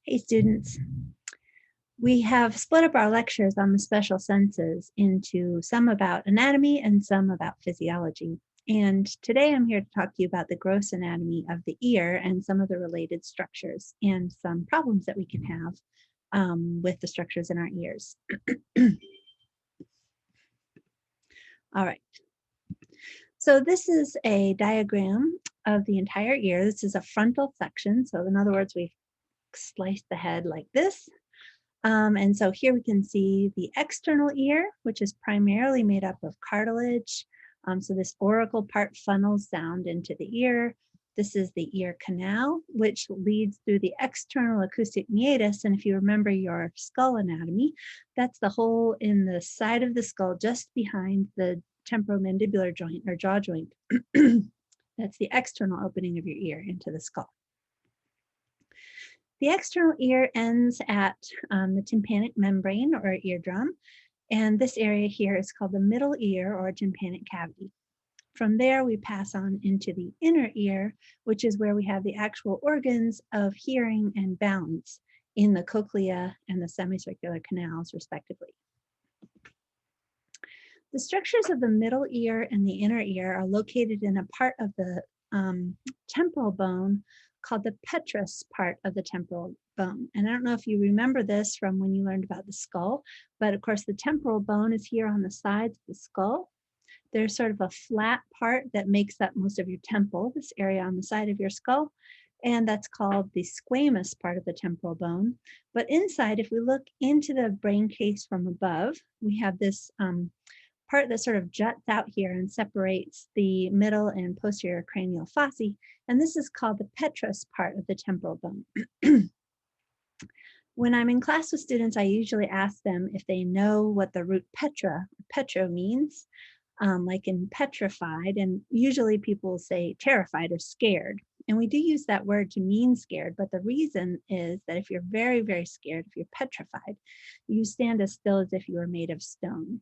Hey students, we have split up our lectures on the special senses into some about anatomy and some about physiology. And today I'm here to talk to you about the gross anatomy of the ear and some of the related structures and some problems that we can have with the structures in our ears. All right. So this is a diagram of the entire ear. This is a frontal section. So in other words, we've sliced the head like this. And so here we can see the external ear, which is primarily made up of cartilage. So this auricle part funnels sound into the ear. This is the ear canal, which leads through the external acoustic meatus. And if you remember your skull anatomy, that's the hole in the side of the skull just behind the temporomandibular joint or jaw joint. That's the external opening of your ear into the skull. The external ear ends at the tympanic membrane or eardrum, and this area here is called the middle ear or tympanic cavity. From there, we pass on into the inner ear, which is where we have the actual organs of hearing and balance in the cochlea and the semicircular canals, respectively. The structures of the middle ear and the inner ear are located in a part of the temporal bone called the petrous part of the temporal bone. And I don't know if you remember this from when you learned about the skull, but of course the temporal bone is here on the sides of the skull. There's sort of a flat part that makes up most of your temple, this area on the side of your skull, and that's called the squamous part of the temporal bone. But inside, if we look into the brain case from above, we have this part that sort of juts out here and separates the middle and posterior cranial fossa, and this is called the petrous part of the temporal bone. When I'm in class with students, I usually ask them if they know what the root petro means, like in petrified, and usually people say terrified or scared. And we do use that word to mean scared, but the reason is that if you're very, very scared, if you're petrified, you stand as still as if you were made of stone.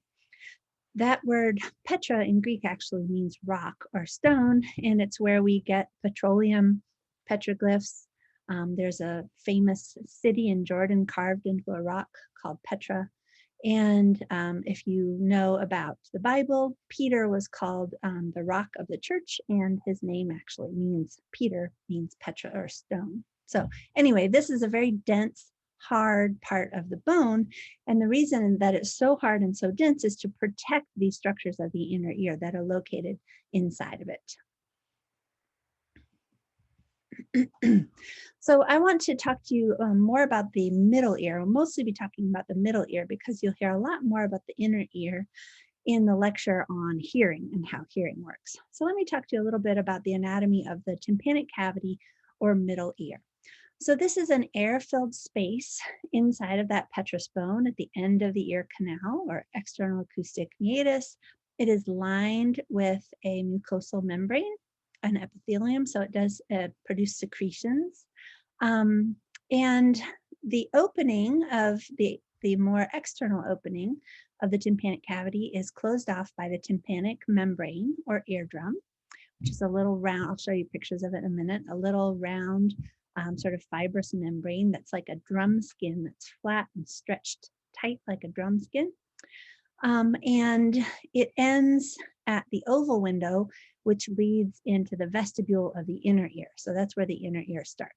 That word petra in Greek actually means rock or stone, and it's where we get petroleum petroglyphs. There's a famous city in Jordan carved into a rock called Petra. And if you know about the Bible, Peter was called the rock of the church, and his name actually means Peter, means Petra or stone. So anyway, this is a very dense, hard part of the bone, and the reason that it's so hard and so dense is to protect these structures of the inner ear that are located inside of it. So I want to talk to you more about the middle ear. I'll mostly be talking about the middle ear because you'll hear a lot more about the inner ear in the lecture on hearing and how hearing works. So let me talk to you a little bit about the anatomy of the tympanic cavity or middle ear. So this is an air-filled space inside of that petrous bone at the end of the ear canal or external acoustic meatus. It is lined with a mucosal membrane, an epithelium, so it does produce secretions. And the opening of the more external opening of the tympanic cavity is closed off by the tympanic membrane or eardrum, which is a little round, I'll show you pictures of it in a minute, a little round sort of fibrous membrane that's like a drum skin that's flat and stretched tight like a drum skin. And it ends at the oval window, which leads into the vestibule of the inner ear. So that's where the inner ear starts.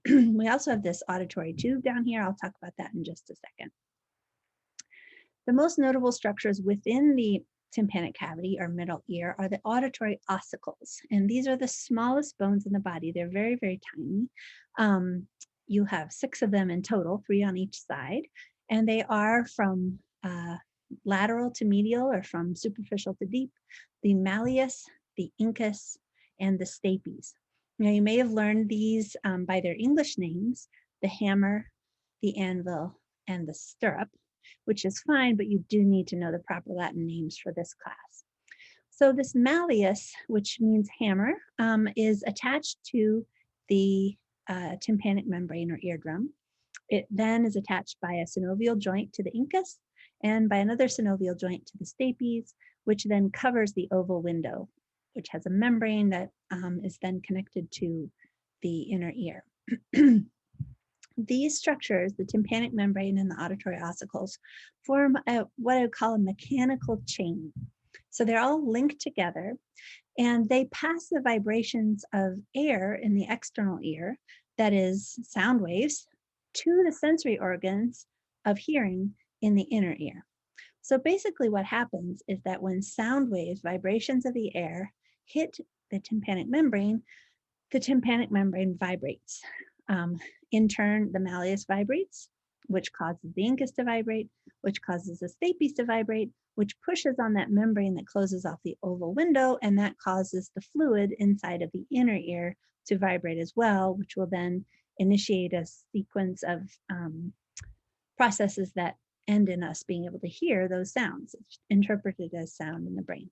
We also have this auditory tube down here. I'll talk about that in just a second. The most notable structures within the tympanic cavity or middle ear are the auditory ossicles. And these are the smallest bones in the body. They're very, very tiny. You have 6 of them in total, 3 on each side. And they are from lateral to medial or from superficial to deep, the malleus, the incus, and the stapes. Now you may have learned these by their English names, the hammer, the anvil, and the stirrup, which is fine, but you do need to know the proper Latin names for this class. So this malleus, which means hammer, is attached to the tympanic membrane or eardrum. It then is attached by a synovial joint to the incus and by another synovial joint to the stapes, which then covers the oval window, which has a membrane that is then connected to the inner ear. these structures, the tympanic membrane and the auditory ossicles, form what I would call a mechanical chain. So they're all linked together, and they pass the vibrations of air in the external ear, that is sound waves, to the sensory organs of hearing in the inner ear. So basically what happens is that when sound waves, vibrations of the air, hit the tympanic membrane vibrates. In turn, the malleus vibrates, which causes the incus to vibrate, which causes the stapes to vibrate, which pushes on that membrane that closes off the oval window, and that causes the fluid inside of the inner ear to vibrate as well, which will then initiate a sequence of processes that end in us being able to hear those sounds. It's interpreted as sound in the brain.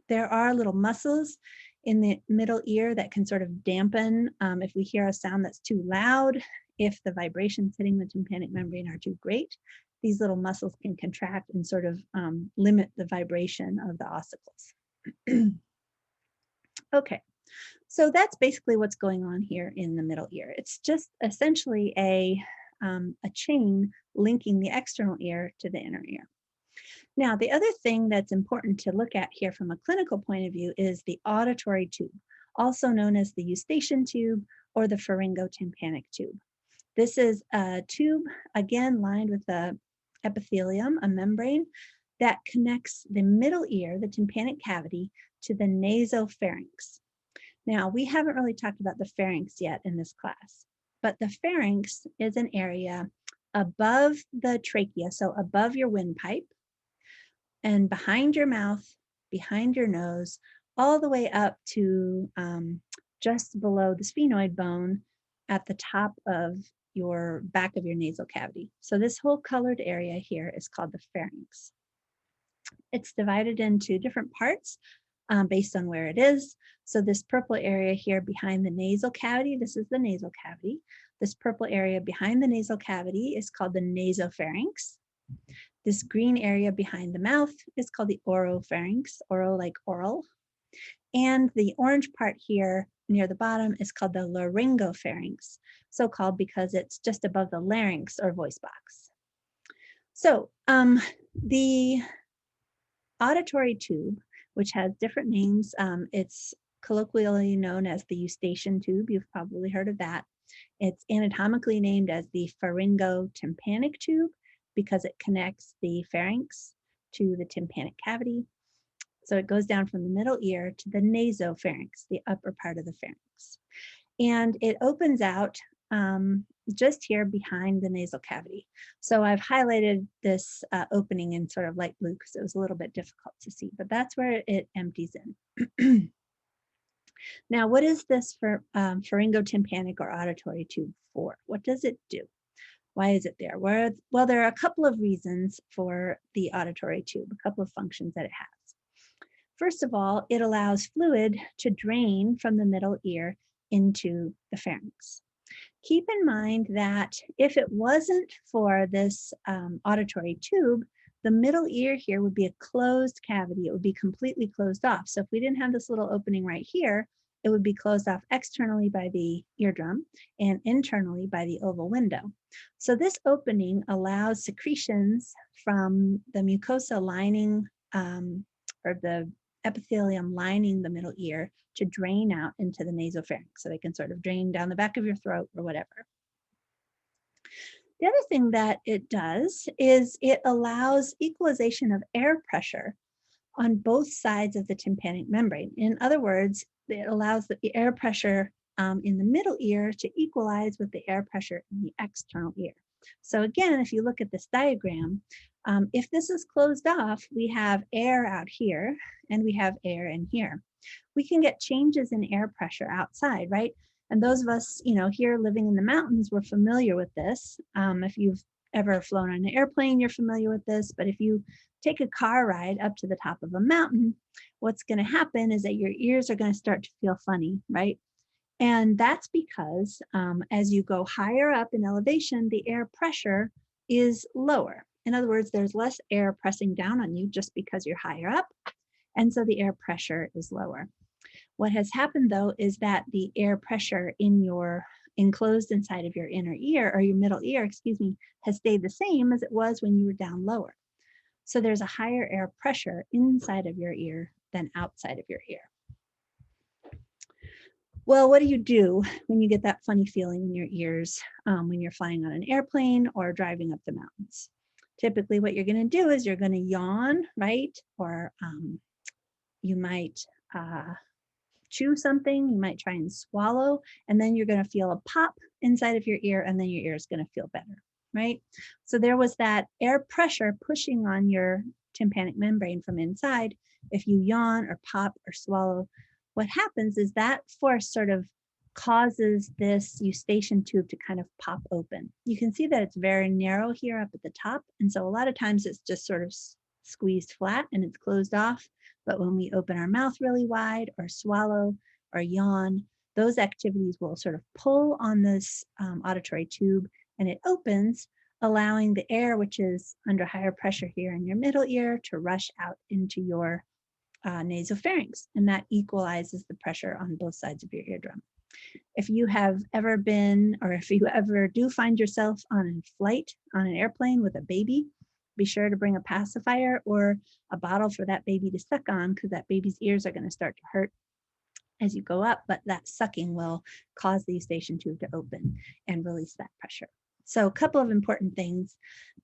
There are little muscles in the middle ear that can sort of dampen if we hear a sound that's too loud, if the vibrations hitting the tympanic membrane are too great. These little muscles can contract and sort of limit the vibration of the ossicles. Okay, so that's basically what's going on here in the middle ear. It's just essentially a chain linking the external ear to the inner ear. Now, the other thing that's important to look at here from a clinical point of view is the auditory tube, also known as the eustachian tube or the pharyngotympanic tube. This is a tube, again, lined with the epithelium, a membrane that connects the middle ear, the tympanic cavity, to the nasopharynx. Now, we haven't really talked about the pharynx yet in this class, but the pharynx is an area above the trachea, so above your windpipe, and behind your mouth, behind your nose, all the way up to just below the sphenoid bone at the top of your back of your nasal cavity. So this whole colored area here is called the pharynx. It's divided into different parts based on where it is. So this purple area here behind the nasal cavity, this is the nasal cavity. This purple area behind the nasal cavity is called the nasopharynx. This green area behind the mouth is called the oropharynx, oro like oral. And the orange part here near the bottom is called the laryngopharynx, so called because it's just above the larynx or voice box. So the auditory tube, which has different names, it's colloquially known as the eustachian tube. You've probably heard of that. It's anatomically named as the pharyngotympanic tube because it connects the pharynx to the tympanic cavity. So it goes down from the middle ear to the nasopharynx, the upper part of the pharynx. And it opens out just here behind the nasal cavity. So I've highlighted this opening in sort of light blue because it was a little bit difficult to see, but that's where it empties in. Now, what is this for pharyngotympanic or auditory tube for? What does it do? Why is it there? Well, there are a couple of reasons for the auditory tube, a couple of functions that it has. First of all, it allows fluid to drain from the middle ear into the pharynx. Keep in mind that if it wasn't for this auditory tube, the middle ear here would be a closed cavity. It would be completely closed off. So if we didn't have this little opening right here, it would be closed off externally by the eardrum and internally by the oval window. So this opening allows secretions from the mucosa lining or the epithelium lining the middle ear to drain out into the nasopharynx. So they can sort of drain down the back of your throat or whatever. The other thing that it does is it allows equalization of air pressure on both sides of the tympanic membrane. In other words, it allows the air pressure in the middle ear to equalize with the air pressure in the external ear. So again, if you look at this diagram, if this is closed off, we have air out here and we have air in here. We can get changes in air pressure outside, right? And those of us, here living in the mountains, we're familiar with this. If you've ever flown on an airplane, you're familiar with this. But if you take a car ride up to the top of a mountain, what's going to happen is that your ears are going to start to feel funny, right? And that's because as you go higher up in elevation, the air pressure is lower. In other words, there's less air pressing down on you just because you're higher up. And so the air pressure is lower. What has happened, though, is that the air pressure in your enclosed inside of your inner ear, or your middle ear, excuse me, has stayed the same as it was when you were down lower. So there's a higher air pressure inside of your ear than outside of your ear. Well, what do you do when you get that funny feeling in your ears when you're flying on an airplane or driving up the mountains? Typically, what you're going to do is you're going to yawn, right? Or you might chew something, you might try and swallow, and then you're going to feel a pop inside of your ear, and then your ear is going to feel better, right? So there was that air pressure pushing on your tympanic membrane from inside. If you yawn or pop or swallow, what happens is that force sort of causes this eustachian tube to kind of pop open. You can see that it's very narrow here up at the top, and so a lot of times it's just sort of squeezed flat and it's closed off. But when we open our mouth really wide or swallow or yawn, those activities will sort of pull on this auditory tube, and it opens, allowing the air, which is under higher pressure here in your middle ear, to rush out into your nasopharynx, and that equalizes the pressure on both sides of your eardrum. If you have ever been, or if you ever do find yourself on a flight on an airplane with a baby, be sure to bring a pacifier or a bottle for that baby to suck on, because that baby's ears are going to start to hurt as you go up, but that sucking will cause the eustachian tube to open and release that pressure. So a couple of important things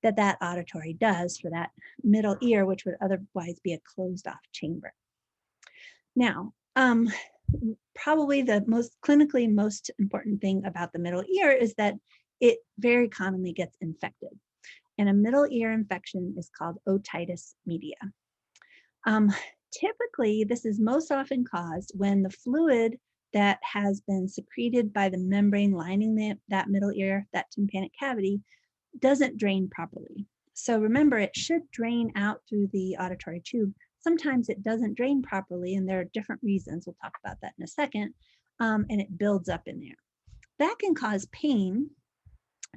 that auditory does for that middle ear, which would otherwise be a closed off chamber. Now, probably the clinically most important thing about the middle ear is that it very commonly gets infected. And a middle ear infection is called otitis media. Typically, this is most often caused when the fluid that has been secreted by the membrane lining that middle ear, that tympanic cavity, doesn't drain properly. So remember, it should drain out through the auditory tube. Sometimes it doesn't drain properly, and there are different reasons. We'll talk about that in a second, and it builds up in there. That can cause pain,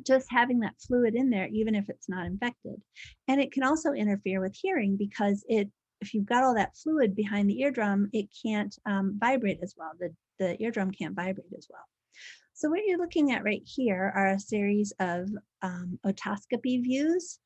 just having that fluid in there, even if it's not infected. And it can also interfere with hearing, because if you've got all that fluid behind the eardrum, it can't vibrate as well. The eardrum can't vibrate as well. So what you're looking at right here are a series of otoscopy views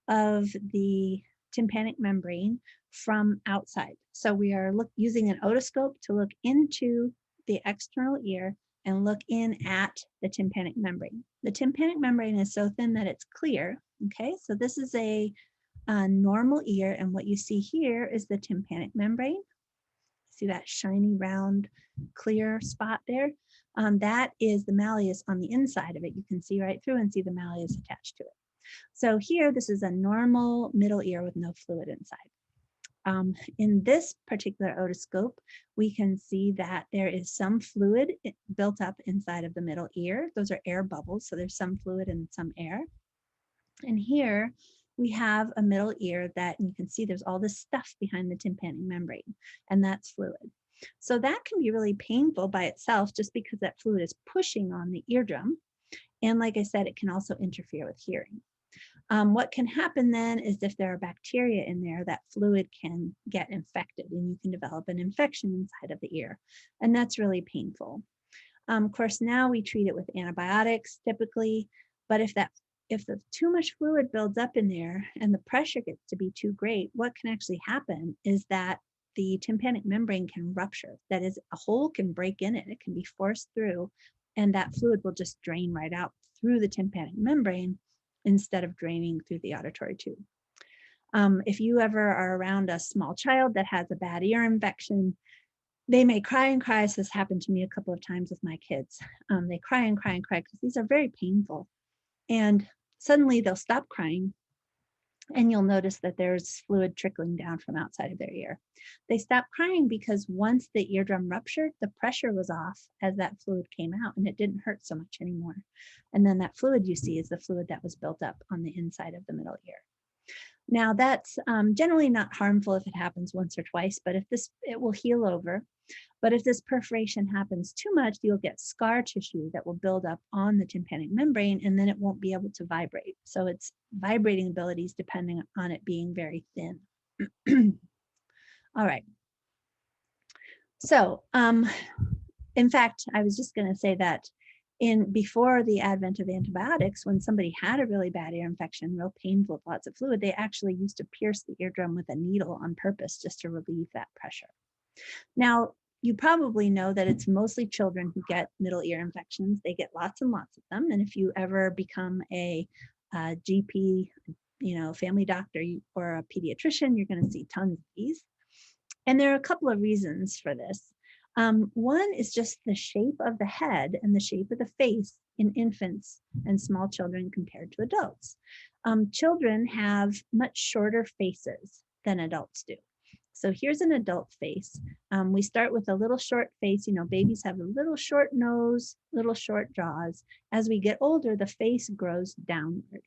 of the tympanic membrane from outside. So we are using an otoscope to look into the external ear and look in at the tympanic membrane. The tympanic membrane is so thin that it's clear. Okay, so this is a normal ear, and what you see here is the tympanic membrane. See that shiny, round, clear spot there? That is the malleus on the inside of it. You can see right through and see the malleus attached to it. So here, this is a normal middle ear with no fluid inside. In this particular otoscope, we can see that there is some fluid built up inside of the middle ear. Those are air bubbles, so there's some fluid and some air. And here we have a middle ear that you can see there's all this stuff behind the tympanic membrane, and that's fluid. So that can be really painful by itself, just because that fluid is pushing on the eardrum. And like I said, it can also interfere with hearing. What can happen then is, if there are bacteria in there, that fluid can get infected, and you can develop an infection inside of the ear, and that's really painful. Of course, now we treat it with antibiotics typically, but if the too much fluid builds up in there and the pressure gets to be too great, what can actually happen is that the tympanic membrane can rupture. That is, a hole can break in it, it can be forced through, and that fluid will just drain right out through the tympanic membrane instead of draining through the auditory tube. If you ever are around a small child that has a bad ear infection, they may cry and cry. So this happened to me a couple of times with my kids. They cry and cry and cry because these are very painful. And suddenly they'll stop crying, and you'll notice that there's fluid trickling down from outside of their ear. They stopped crying because once the eardrum ruptured, the pressure was off as that fluid came out, and it didn't hurt so much anymore. And then that fluid you see is the fluid that was built up on the inside of the middle ear. Now that's generally not harmful if it happens once or twice, but it will heal over. But if this perforation happens too much, you'll get scar tissue that will build up on the tympanic membrane, and then it won't be able to vibrate. So its vibrating abilities depending on it being very thin. All right. So, in fact, I was just going to say that Before the advent of antibiotics, when somebody had a really bad ear infection, real painful with lots of fluid, they actually used to pierce the eardrum with a needle on purpose just to relieve that pressure. Now, you probably know that it's mostly children who get middle ear infections. They get lots and lots of them. And if you ever become a GP, family doctor or a pediatrician, you're going to see tons of these. And there are a couple of reasons for this. One is just the shape of the head and the shape of the face in infants and small children compared to adults. Children have much shorter faces than adults do. So here's an adult face. We start with a little short face. Babies have a little short nose, little short jaws. As we get older, the face grows downward.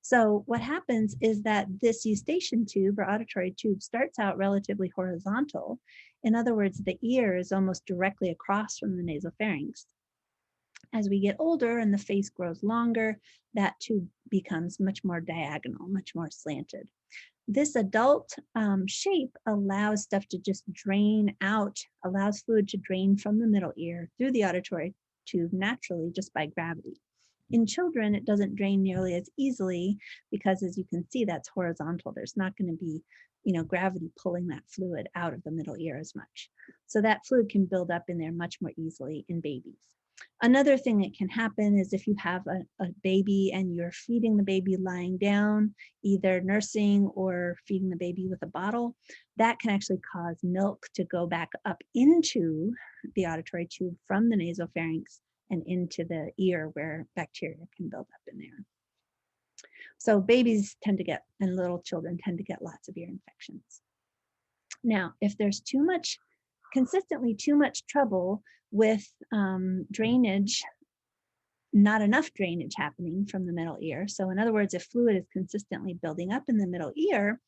So what happens is that this eustachian tube or auditory tube starts out relatively horizontal. In other words, the ear is almost directly across from the nasopharynx. As we get older and the face grows longer, that tube becomes much more diagonal, much more slanted. This adult shape allows stuff to just drain out, allows fluid to drain from the middle ear through the auditory tube naturally just by gravity. In children, it doesn't drain nearly as easily because, as you can see, that's horizontal. There's not going to be, gravity pulling that fluid out of the middle ear as much. So that fluid can build up in there much more easily in babies. Another thing that can happen is if you have a baby and you're feeding the baby lying down, either nursing or feeding the baby with a bottle, that can actually cause milk to go back up into the auditory tube from the nasopharynx and into the ear where bacteria can build up in there. So babies tend to get, and little children tend to get lots of ear infections. Now, if there's consistently too much trouble with drainage, not enough drainage happening from the middle ear. So in other words, if fluid is consistently building up in the middle ear,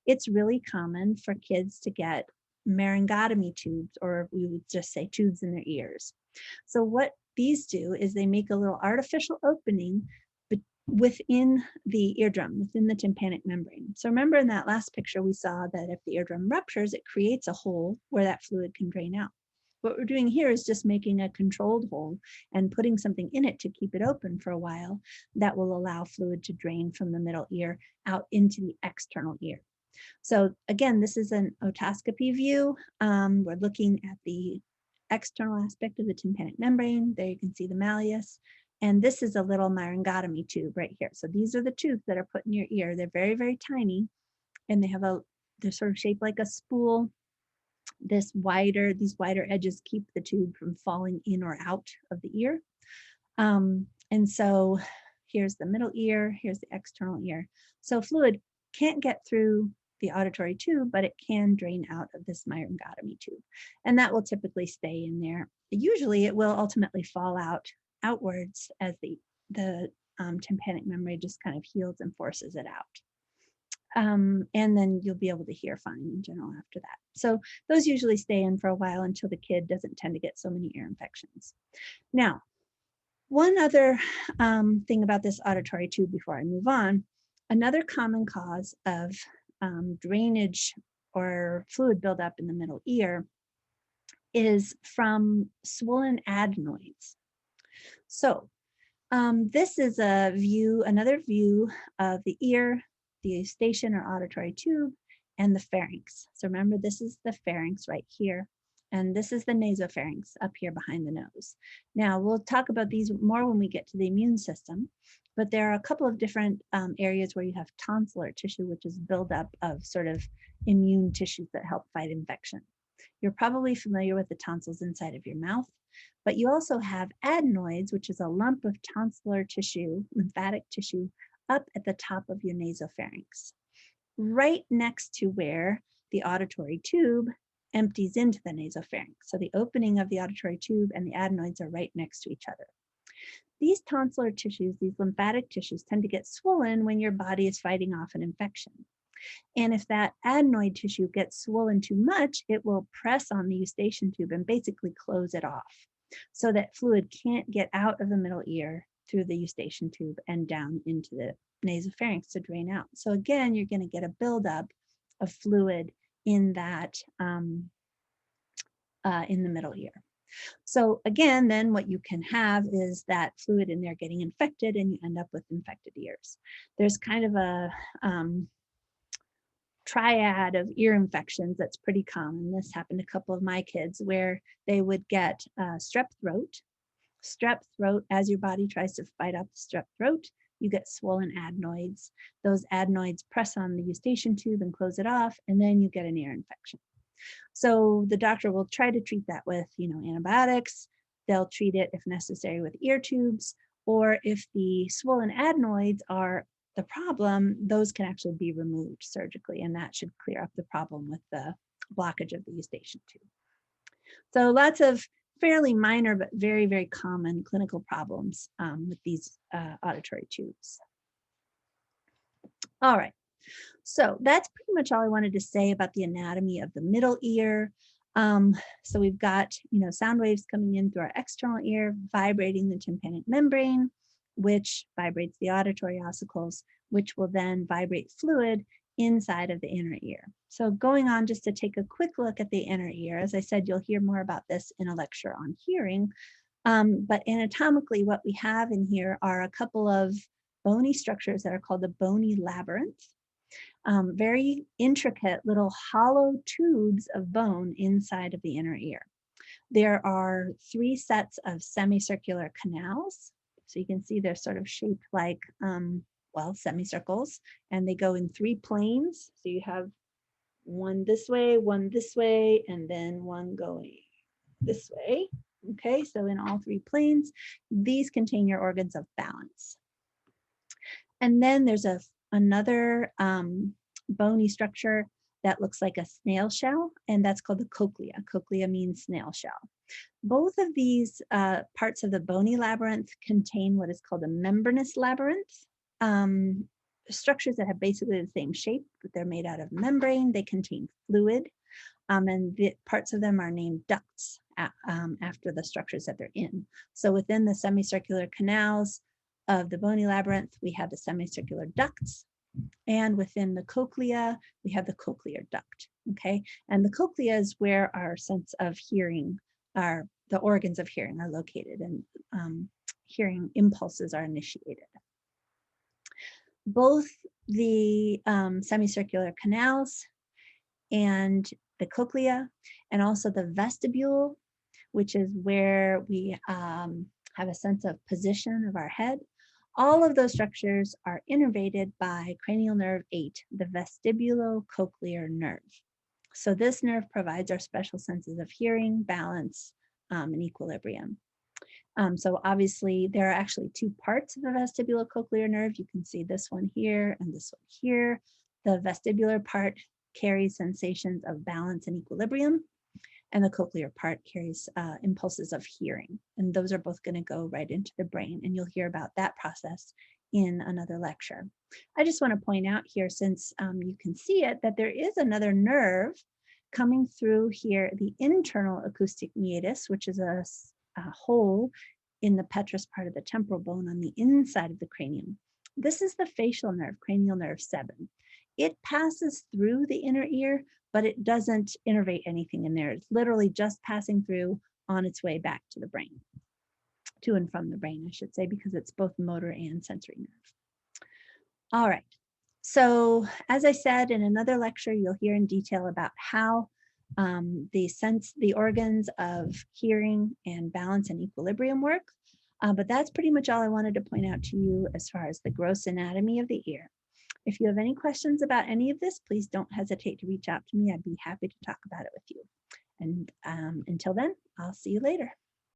it's really common for kids to get laryngotomy tubes, or we would just say tubes in their ears. So what these do is they make a little artificial opening within the eardrum, within the tympanic membrane. So remember in that last picture, we saw that if the eardrum ruptures, it creates a hole where that fluid can drain out. What we're doing here is just making a controlled hole and putting something in it to keep it open for a while that will allow fluid to drain from the middle ear out into the external ear. So again, this is an otoscopy view. We're looking at the external aspect of the tympanic membrane. There you can see the malleus. And this is a little laryngotomy tube right here. So these are the tubes that are put in your ear. They're very, very tiny, and they're sort of shaped like a spool. These wider edges keep the tube from falling in or out of the ear. And so here's the middle ear, here's the external ear. So fluid can't get through the auditory tube, but it can drain out of this laryngotomy tube. And that will typically stay in there. Usually it will ultimately fall outwards as the tympanic membrane just kind of heals and forces it out. And then you'll be able to hear fine in general after that. So those usually stay in for a while until the kid doesn't tend to get so many ear infections. Now, one other thing about this auditory tube before I move on, another common cause of drainage or fluid buildup in the middle ear is from swollen adenoids. So this is another view of the ear, the eustachian or auditory tube, and the pharynx. So remember, this is the pharynx right here, and this is the nasopharynx up here behind the nose. Now, we'll talk about these more when we get to the immune system, but there are a couple of different areas where you have tonsillar tissue, which is buildup of sort of immune tissues that help fight infection. You're probably familiar with the tonsils inside of your mouth, but you also have adenoids, which is a lump of tonsillar tissue, lymphatic tissue, up at the top of your nasopharynx, right next to where the auditory tube empties into the nasopharynx. So the opening of the auditory tube and the adenoids are right next to each other. These tonsillar tissues, these lymphatic tissues, tend to get swollen when your body is fighting off an infection. And if that adenoid tissue gets swollen too much, it will press on the eustachian tube and basically close it off so that fluid can't get out of the middle ear through the eustachian tube and down into the nasopharynx to drain out. So again, you're going to get a buildup of fluid in that in the middle ear. So again, then what you can have is that fluid in there getting infected and you end up with infected ears. There's kind of a triad of ear infections that's pretty common. This happened to a couple of my kids where they would get strep throat. Strep throat, as your body tries to fight off the strep throat, you get swollen adenoids. Those adenoids press on the eustachian tube and close it off, and then you get an ear infection. So the doctor will try to treat that with, antibiotics. They'll treat it if necessary with ear tubes, or if the swollen adenoids are the problem, those can actually be removed surgically, and that should clear up the problem with the blockage of the eustachian tube. So lots of fairly minor but very, very common clinical problems with these auditory tubes. All right. So that's pretty much all I wanted to say about the anatomy of the middle ear. So we've got, sound waves coming in through our external ear, vibrating the tympanic membrane, which vibrates the auditory ossicles, which will then vibrate fluid inside of the inner ear. So going on just to take a quick look at the inner ear, as I said, you'll hear more about this in a lecture on hearing. But anatomically, what we have in here are a couple of bony structures that are called the bony labyrinth. Very intricate little hollow tubes of bone inside of the inner ear. There are 3 sets of semicircular canals. So you can see they're sort of shaped like, semicircles, and they go in 3 planes. So you have one this way, and then one going this way. Okay, so in all 3 planes, these contain your organs of balance. And then there's another bony structure that looks like a snail shell, and that's called the cochlea. Cochlea means snail shell. Both of these parts of the bony labyrinth contain what is called a membranous labyrinth. Structures that have basically the same shape, but they're made out of membrane. They contain fluid, and the parts of them are named ducts after the structures that they're in. So within the semicircular canals of the bony labyrinth, we have the semicircular ducts, and within the cochlea, we have the cochlear duct, okay? And the cochlea is where our sense of hearing, the organs of hearing are located, and hearing impulses are initiated. Both the semicircular canals and the cochlea, and also the vestibule, which is where we have a sense of position of our head. All of those structures are innervated by cranial nerve 8, the vestibulocochlear nerve. So this nerve provides our special senses of hearing, balance, and equilibrium. So obviously there are actually 2 parts of the vestibulocochlear nerve. You can see this one here and this one here. The vestibular part carries sensations of balance and equilibrium, and the cochlear part carries impulses of hearing. And those are both going to go right into the brain, and you'll hear about that process in another lecture. I just want to point out here, since you can see it, that there is another nerve coming through here, the internal acoustic meatus, which is a hole in the petrous part of the temporal bone on the inside of the cranium. This is the facial nerve, cranial nerve 7. It passes through the inner ear, but it doesn't innervate anything in there. It's literally just passing through on its way back to the brain, to and from the brain, I should say, because it's both motor and sensory nerve. All right. So as I said, in another lecture, you'll hear in detail about how the organs of hearing and balance and equilibrium work. But that's pretty much all I wanted to point out to you as far as the gross anatomy of the ear. If you have any questions about any of this, please don't hesitate to reach out to me. I'd be happy to talk about it with you. And until then, I'll see you later.